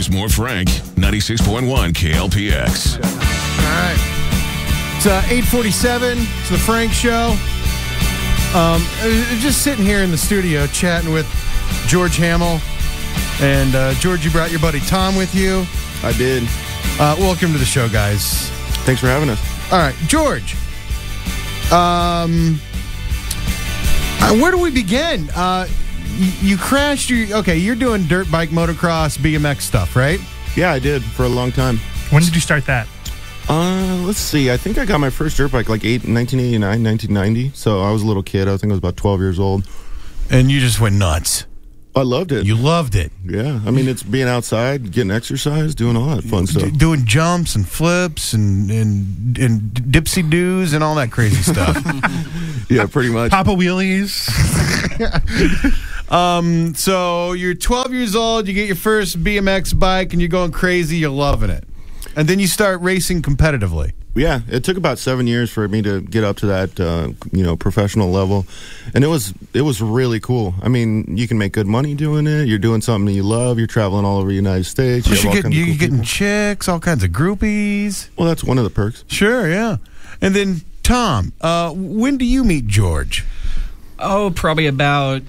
Here's more Frank, 96.1 KLPX. All right. It's 8:47. It's the Frank Show. Just sitting here in the studio chatting with George Hamill. And, George, you brought your buddy Tom with you. I did. Welcome to the show, guys. Thanks for having us. All right, George. Where do we begin? You crashed your... Okay, you're doing dirt bike, motocross, BMX stuff, right? Yeah, I did for a long time. When did you start that? Let's see. I think I got my first dirt bike 1989, 1990. So I was a little kid. I think I was about 12 years old. And you just went nuts. I loved it. You loved it. Yeah. I mean, it's being outside, getting exercise, doing all that fun stuff. Doing jumps and flips and dipsy doos and all that crazy stuff. Yeah, pretty much. Papa wheelies. So you're 12 years old, you get your first BMX bike, and you're going crazy, you're loving it. And then you start racing competitively. Yeah, it took about 7 years for me to get up to that, professional level, and it was really cool. I mean, you can make good money doing it. You're doing something that you love. You're traveling all over the United States. You're getting chicks, all kinds of groupies. Well, that's one of the perks. Sure, yeah. And then Tom, when do you meet George? Oh, probably about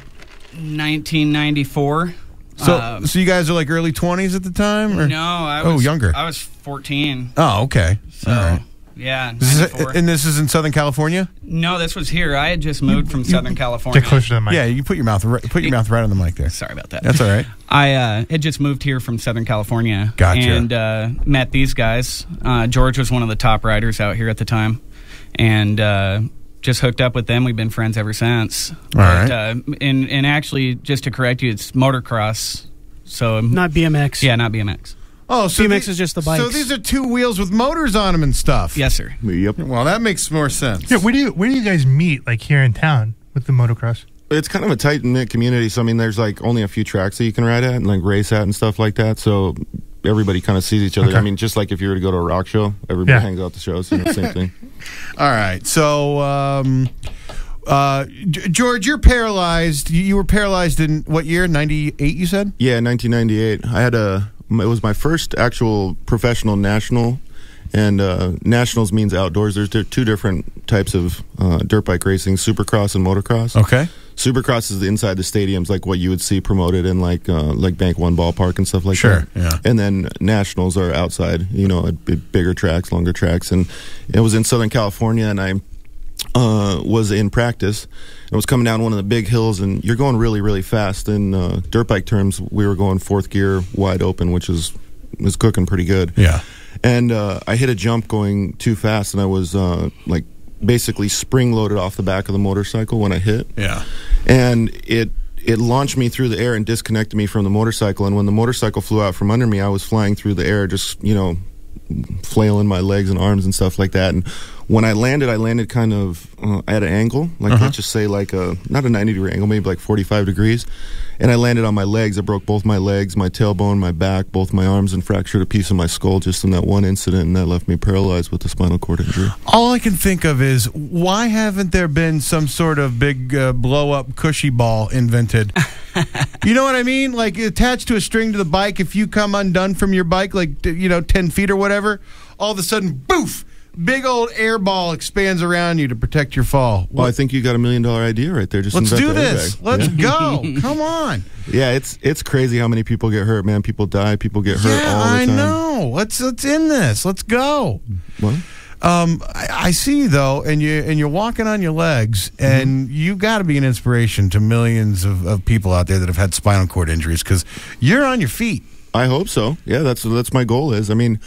1994. So you guys are like early 20s at the time? Or? No, I was younger. I was 14. Oh, okay. So, all right. Yeah, and this is in Southern California? No, this was here. I had just moved from Southern California. Get closer to the mic. Yeah, you put your mouth right on the mic there. Sorry about that. That's all right. I had just moved here from Southern California. Gotcha. And met these guys. George was one of the top riders out here at the time. And just hooked up with them. We've been friends ever since. All right. And actually, just to correct you, it's motocross. So not BMX. Yeah, not BMX. Oh, so BMX is just the bikes. So these are two wheels with motors on them and stuff. Yes, sir. Yep. Well, that makes more sense. Yeah, where do you guys meet, like here in town with the motocross? It's kind of a tight-knit community, so I mean, there's like only a few tracks that you can ride at and like race at and stuff like that, so everybody kind of sees each other. Okay. I mean, just like if you were to go to a rock show, everybody hangs out at the shows, same thing. All right, so George, you're paralyzed. You were paralyzed in what year? 98, you said? Yeah, 1998. It was my first actual professional national, and nationals means outdoors. There's two different types of dirt bike racing, supercross and motocross. Okay. Supercross is inside the stadiums, like what you would see promoted in like Bank One ballpark and stuff like that. Sure, yeah. And then nationals are outside, at bigger tracks, longer tracks. And it was in Southern California, and I was in practice. I was coming down one of the big hills, and you're going really, really fast. In dirt bike terms, we were going fourth gear wide open, which was cooking pretty good. Yeah. And I hit a jump going too fast, and I was basically spring-loaded off the back of the motorcycle when I hit. Yeah. And it launched me through the air and disconnected me from the motorcycle. And when the motorcycle flew out from under me, I was flying through the air, just, flailing my legs and arms and stuff like that. And when I landed kind of at an angle, like let's just say like not a 90-degree angle, maybe like 45 degrees. And I landed on my legs. I broke both my legs, my tailbone, my back, both my arms, and fractured a piece of my skull just in that one incident, and that left me paralyzed with a spinal cord injury. All I can think of is, why haven't there been some sort of big blow-up cushy ball invented? You know what I mean? Like attached to a string to the bike, if you come undone from your bike, like 10 feet or whatever, all of a sudden, boof! Big old air ball expands around you to protect your fall. Well, I think you got $1 million idea right there. Just let's invent do the this. airbag. Let's go. Come on. Yeah, it's crazy how many people get hurt, man. People die. People get hurt all the time. I know. Let's in this. Let's go. What? I see you though, and you're walking on your legs, and you got to be an inspiration to millions of people out there that have had spinal cord injuries, because you're on your feet. I hope so. Yeah, that's my goal. I mean,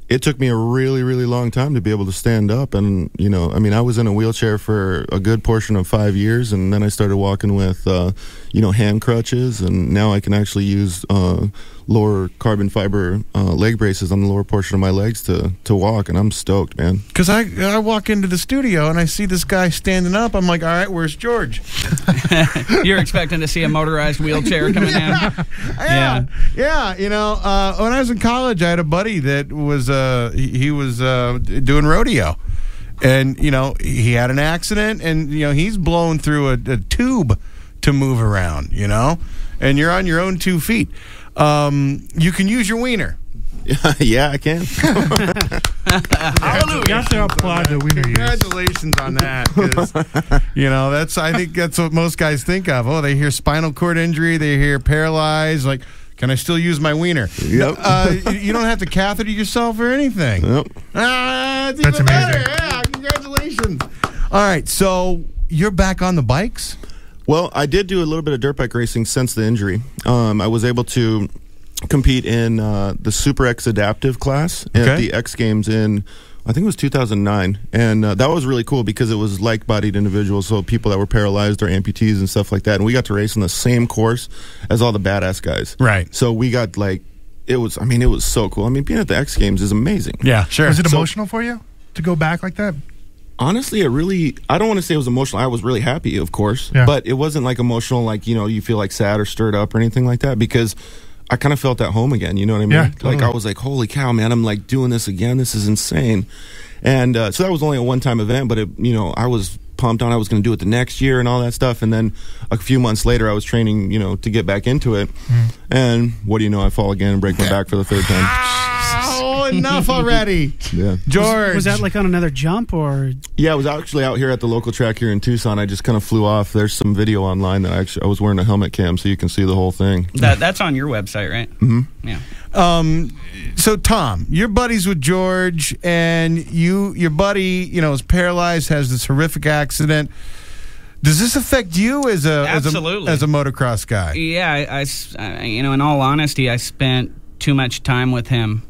it took me a really, really long time to be able to stand up. And, I was in a wheelchair for a good portion of 5 years. And then I started walking with, hand crutches. And now I can actually use lower carbon fiber leg braces on the lower portion of my legs to walk. And I'm stoked, man. Because I walk into the studio and I see this guy standing up. I'm like, all right, where's George? You're expecting to see a motorized wheelchair coming in. Yeah. When I was in college, I had a buddy that was he was doing rodeo, and he had an accident, and he's blown through a tube to move around, and you're on your own 2 feet. You can use your wiener. Yeah, I can. You have to applaud the wiener use. Congratulations on that. 'Cause, you know, I think that's what most guys think of. Oh, they hear spinal cord injury, they hear paralyzed. Like, can I still use my wiener? Yep. You don't have to catheter yourself or anything. Yep. That's That's even amazing. better. Yeah, congratulations. All right, so you're back on the bikes? Well, I did do a little bit of dirt bike racing since the injury. I was able to compete in the Super X Adaptive class at the X Games in, I think it was 2009. And that was really cool because it was like-bodied individuals, so people that were paralyzed or amputees and stuff like that. And we got to race on the same course as all the badass guys. Right. So we got it was so cool. I mean, being at the X Games is amazing. Yeah, sure. Was it emotional for you to go back like that? Honestly, I don't want to say it was emotional. I was really happy, of course. Yeah. But it wasn't like emotional, like, you feel like sad or stirred up or anything like that, because I kind of felt at home again. You know what I mean? Yeah, Like, I was like, holy cow, man, I'm like doing this again. This is insane. And so that was only a one-time event, but I was pumped on I was going to do it the next year and all that stuff. And then a few months later, I was training, to get back into it. And what do you know? I fall again and break my back for the third time. Oh, enough already. Yeah. George. Was that like on another jump or? Yeah, I was actually out here at the local track here in Tucson. I just kind of flew off. There's some video online that I was wearing a helmet cam, so you can see the whole thing. That's on your website, right? Mm-hmm. Yeah. So, Tom, you're buddies with George, and your buddy, is paralyzed, has this horrific accident. Does this affect you as a Absolutely. as a motocross guy? Yeah, I in all honesty, I spent too much time with him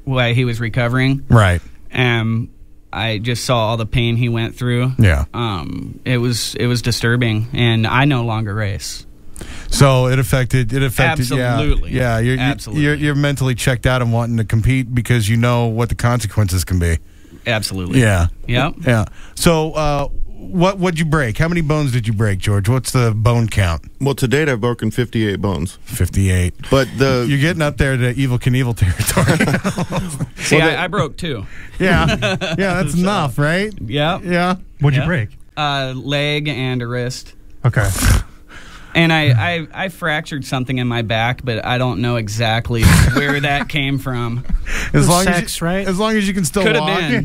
while he was recovering. Right. I just saw all the pain he went through. Yeah. It was disturbing, and I no longer race. So it affected. Absolutely. Yeah. You're mentally checked out and wanting to compete because you know what the consequences can be. Absolutely. Yeah. Yep. Yeah. So what'd you break? How many bones did you break, George? What's the bone count? Well, to date, I've broken 58 bones. 58. But you're getting up there to Evil Knievel territory. See, I broke 2. Yeah. That's enough, right? Yeah. Yeah. What'd you break? Leg and a wrist. Okay. And I fractured something in my back, but I don't know exactly where that came from. As long right? As long as you can still Could walk. have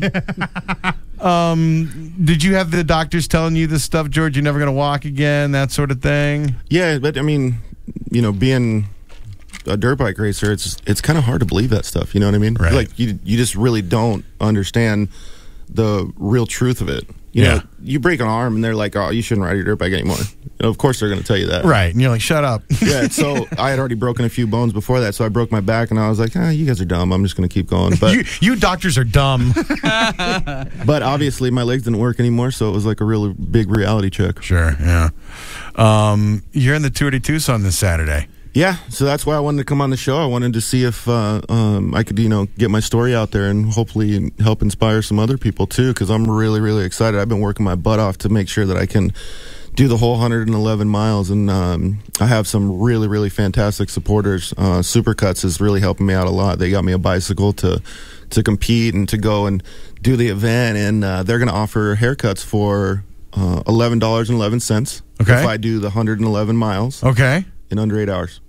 been. Did you have the doctors telling you this stuff, George? You're never going to walk again, that sort of thing? Yeah, but I mean, being a dirt bike racer, it's kind of hard to believe that stuff. You know what I mean? Right. Like you just really don't understand the real truth of it. You know, you break an arm and they're like, "Oh, you shouldn't ride your dirt bike anymore." Of course, they're going to tell you that, Right? And you're like, "Shut up." Yeah. So I had already broken a few bones before that, so I broke my back, and I was like, "You guys are dumb. I'm just going to keep going." But you doctors are dumb. but obviously, my legs didn't work anymore, so it was like a really big reality check. Sure. Yeah. You're in the Tour de Tucson this Saturday. Yeah, so that's why I wanted to come on the show. I wanted to see if I could, get my story out there and hopefully help inspire some other people too, because I'm really, really excited. I've been working my butt off to make sure that I can do the whole 111 miles, and I have some really, really fantastic supporters. Supercuts is really helping me out a lot. They got me a bicycle to compete and to go and do the event, and they're going to offer haircuts for $11.11 if I do the 111 miles in under 8 hours.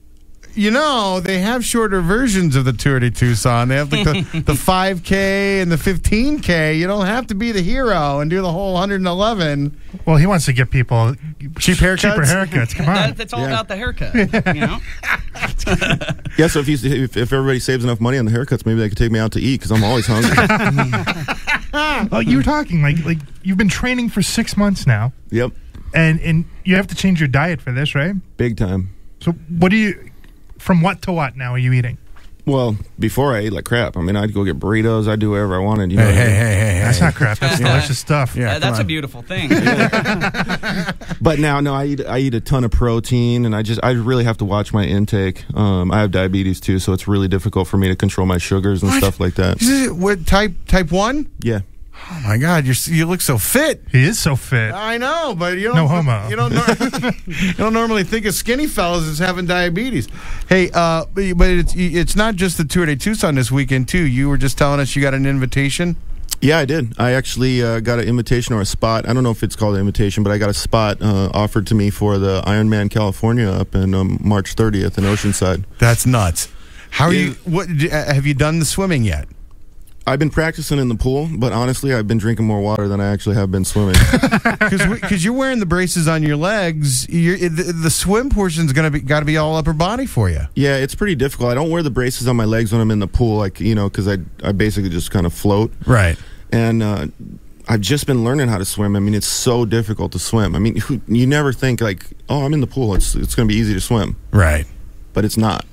They have shorter versions of the Tour de Tucson. They have like the 5K and the 15K. You don't have to be the hero and do the whole 111. Well, he wants to get people cheaper haircuts. Come on. That's all about the haircut. Yeah, so if everybody saves enough money on the haircuts, maybe they could take me out to eat because I'm always hungry. Oh, you were talking like you've been training for 6 months now. Yep. And you have to change your diet for this, right? Big time. So from what to what now are you eating? Well, before I ate like crap. I mean, I'd go get burritos. I'd do whatever I wanted. Hey. That's not crap. That's delicious stuff. Yeah, that's a beautiful thing. But now, no, I eat a ton of protein, and I really have to watch my intake. I have diabetes too, so it's really difficult for me to control my sugars and stuff like that. What type 1? Yeah. Oh my God, you look so fit. He is so fit. I know, but you don't. No homo. You don't normally think of skinny fellas as having diabetes. Hey, but it's not just the Tour de Tucson this weekend too. You were just telling us you got an invitation. Yeah, I did. I actually got an invitation or a spot. I don't know if it's called an invitation, but I got a spot offered to me for the Ironman California up in March 30th in Oceanside. That's nuts. How are you? What have you done the swimming yet? I've been practicing in the pool, but honestly, I've been drinking more water than I actually have been swimming. Because you're wearing the braces on your legs, the swim portion's got to be all upper body for you. Yeah, it's pretty difficult. I don't wear the braces on my legs when I'm in the pool, like because I basically just kind of float. Right. And I've just been learning how to swim. I mean, it's so difficult to swim. I mean, you never think like, oh, I'm in the pool. It's going to be easy to swim. Right. But it's not.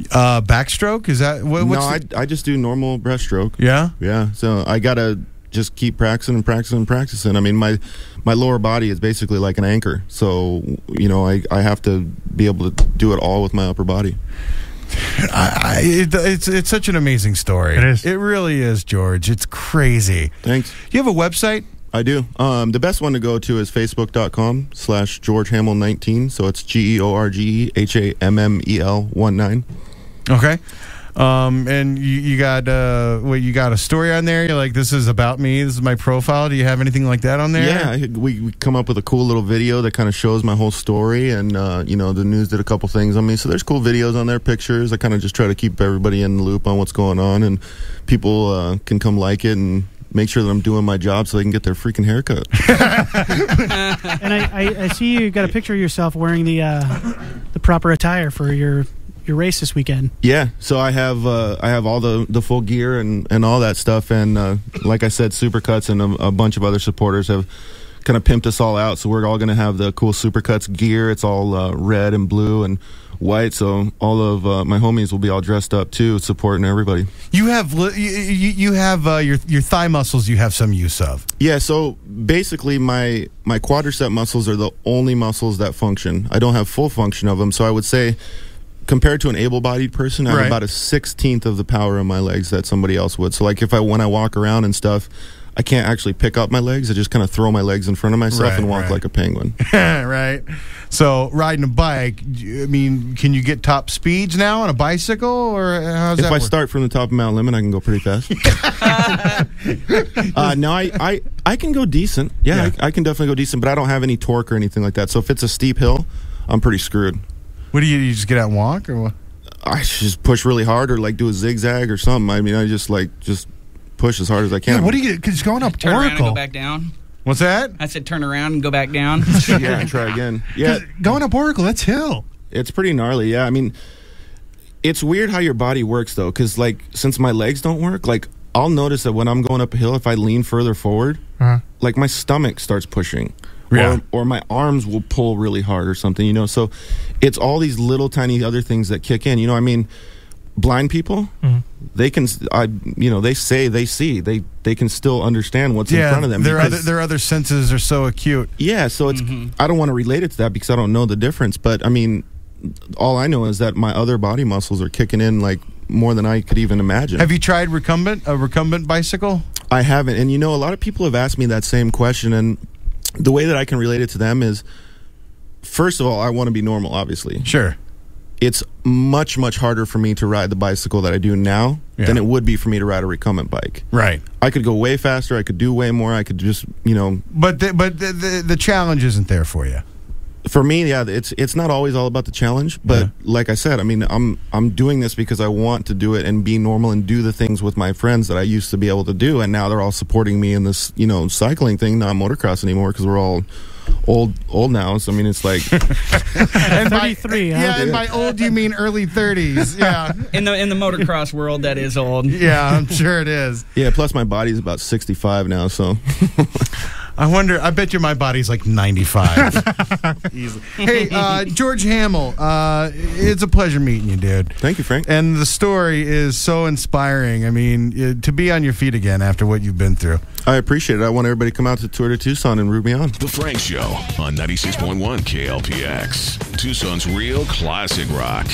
Backstroke, is that what's no? I just do normal breaststroke. Yeah. So I gotta just keep practicing. I mean, my lower body is basically like an anchor. So I have to be able to do it all with my upper body. It's such an amazing story. It is. It really is, George. It's crazy. Thanks. Do you have a website? I do. The best one to go to is facebook.com/GeorgeHamel19. So it's GeorgeHammel19. Okay. And you got you got a story on there? You're like, this is about me. This is my profile. Do you have anything like that on there? Yeah, we come up with a cool little video that kind of shows my whole story, and the news did a couple things on me. So there's cool videos on there, pictures. I kind of just try to keep everybody in the loop on what's going on, and people can come like it and make sure that I'm doing my job so they can get their freaking haircut. And I see you got a picture of yourself wearing the proper attire for your race this weekend. Yeah, so I have all the full gear and all that stuff, and like I said, Supercuts and a bunch of other supporters have kind of pimped us all out. So we're all going to have the cool Supercuts gear. It's all red and blue and white. So all of my homies will be all dressed up too, supporting everybody. You have your thigh muscles. You have some use of. Yeah. So basically, my quadricep muscles are the only muscles that function. I don't have full function of them. So I would say, compared to an able-bodied person, I have about a 16th of the power in my legs that somebody else would. So like when I walk around and stuff, I can't actually pick up my legs. I just kind of throw my legs in front of myself and walk like a penguin. Right. So riding a bike, I mean, can you get top speeds now on a bicycle, or how's that work? If I start from the top of Mount Lemmon, I can go pretty fast. No, I can go decent. Yeah. I can definitely go decent, but I don't have any torque or anything like that. So if it's a steep hill, I'm pretty screwed. What do you just get out and walk, or what? I just push really hard, or like do a zigzag or something. I mean, I just push as hard as I can. Yeah, what do you get? Because going up Turn around and Oracle. go back down. What's that? I said turn around and go back down. Yeah, try again. Yeah, Going up Oracle, that's hill. it's pretty gnarly. Yeah, I mean, it's weird how your body works though, because since my legs don't work, I'll notice that when I'm going up a hill, if I lean further forward, my stomach starts pushing. Yeah. Or my arms will pull really hard or something, So it's all these little tiny other things that kick in. I mean, blind people, they can, they say they see. They can still understand what's in front of them. Their other senses are so acute. Yeah, so it's. I don't want to relate it to that because I don't know the difference. But I mean, all I know is that my other body muscles are kicking in more than I could even imagine. Have you tried a recumbent bicycle? I haven't, and a lot of people have asked me that same question, and the way that I can relate it to them is, first of all, I want to be normal, obviously. Sure. It's much, much harder for me to ride the bicycle that I do now than it would be for me to ride a recumbent bike. Right. I could go way faster. I could do way more. I could just, But the challenge isn't there for you. For me, yeah, it's not always all about the challenge. But like I said, I mean, I'm doing this because I want to do it and be normal and do the things with my friends that I used to be able to do. And now they're all supporting me in this, cycling thing, not motocross anymore, because we're all old now. So I mean, it's like and 33. And by old you mean early 30s. Yeah. In the motocross world, that is old. Yeah, I'm sure it is. Yeah. Plus, my body's about 65 now, so. I bet you my body's like 95. Easily. Hey, George Hamill, it's a pleasure meeting you, dude. Thank you, Frank. And the story is so inspiring. I mean, to be on your feet again after what you've been through. I appreciate it. I want everybody to come out to Tour de Tucson and root me on. The Frank Show on 96.1 KLPX. Tucson's real classic rock.